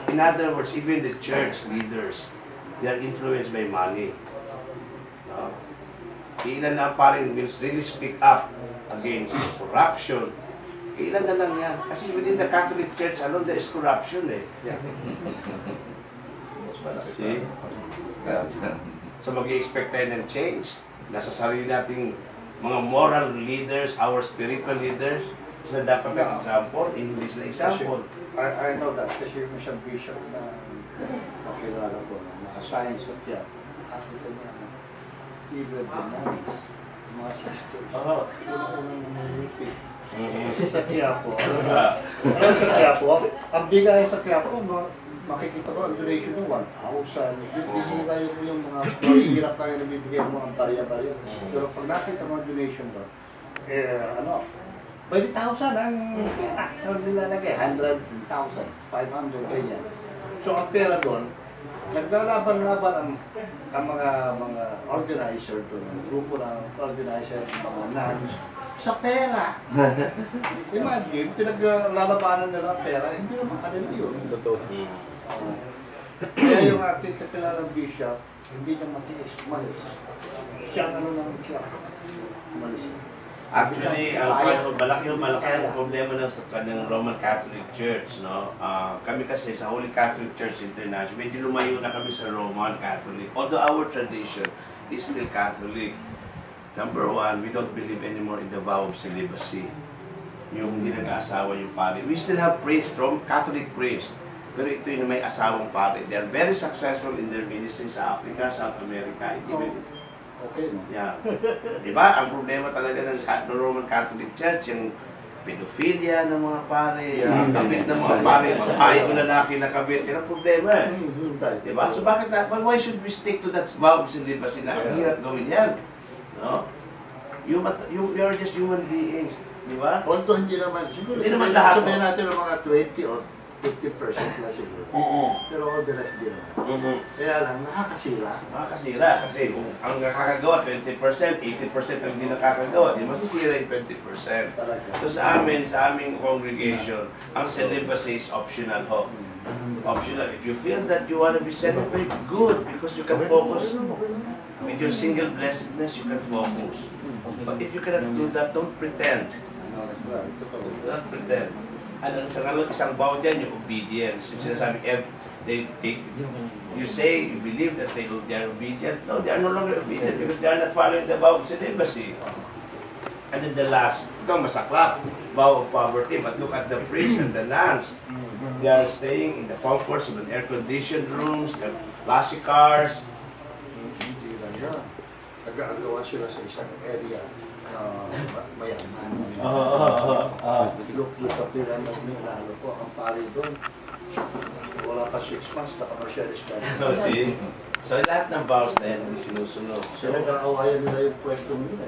In other words, even the church leaders, they are influenced by money. No? Ilan na paring will really speak up against corruption. Ilan na lang yan. Kasi within the Catholic Church alone, there is corruption eh. Yeah. See? So mag-i-expect tayo ng change. Nasa sarili nating mga moral leaders, our spiritual leaders, sila dapat ng example, hindi sila example. I know that kasi yung isang bishop na nakilala ko na assign sa tiyak, nakita niya even the nuns, mga sisters, unang nangyayipit. Kasi sa Quiapo, sa Quiapo, ang bigay sa Quiapo, makikita ko ang donation ng 1,000. Bihira yung mga mahihirap kayo na bibigyan ng mga barya-barya. Pero pag nakita mo ang donation doon, ano, 20,000 ang pera. Ano nilalagay? 100,000, 500, ganyan. So ang pera doon, naglalaban-laban ang mga organizer doon, ang grupo ng organizer, mga nuns, sa pera. Imagine, pinaglalabanan nila ang pera, hindi naman kanila yun. Totoo. Kaya yung aking kakilalang bishop, hindi niya matiis, umalis. Siya ang ano ng siya, umalis. Actually, malaki ang problema ng Roman Catholic Church, no? Kami kasi sa Holy Catholic Church International, medyo lumayo na kami sa Roman Catholic. Although our tradition is still Catholic. Number one, we don't believe anymore in the vow of celibacy. Yung hindi nag-aasawa yung pari. We still have priests, Roman Catholic priests. Pero ito yung may asawang pari. They are very successful in their ministry sa Africa, South America, even okay, no? yeah. Diba? Ang problema talaga ng Roman Catholic Church, yung pedophilia ng mga pare, yung kabit ng mga pare, babae o lalaki na kabit, yun ang problema eh. Diba? So bakit na, why should we stick to that vow of celibacy na ang hirap gawin yan? No? You are just human beings. Diba? Although hindi naman, siguro hindi naman lahat. Sabihin natin ng mga 20 o 50% na siguro. Pero all the rest din naman. Kaya lang, nakakasira. Nakakasira kasi kung ang nakakagawa 20%, 80% ang hindi nakakagawa, di masisira yung 20%. So sa aming congregation, ang celibacy is optional ho. Optional. If you feel that you want to be celibate, good, because you can focus with your single blessedness, you can focus. But if you cannot do that, don't pretend. Don't pretend. Ano sa isang vow dyan, yung obedience. Yung sinasabi, you say, you believe that they are obedient. No, they are no longer obedient because they are not following the vow of celibacy. And then the last, ito masaklap, vow of poverty. But look at the priests and the nuns. They are staying in the comforts of an air-conditioned rooms, they have flashy cars. Hindi lang yan. Nag-aagawa sila sa isang area mayaman. Luglo sa pila na minalo ko, ang pari doon. Wala pa 6 months, naka-Mercedes ka. No, see? So lahat ng vows na yan, hindi sinusunod. Sila nag-aawayan nila yung pwestong nila.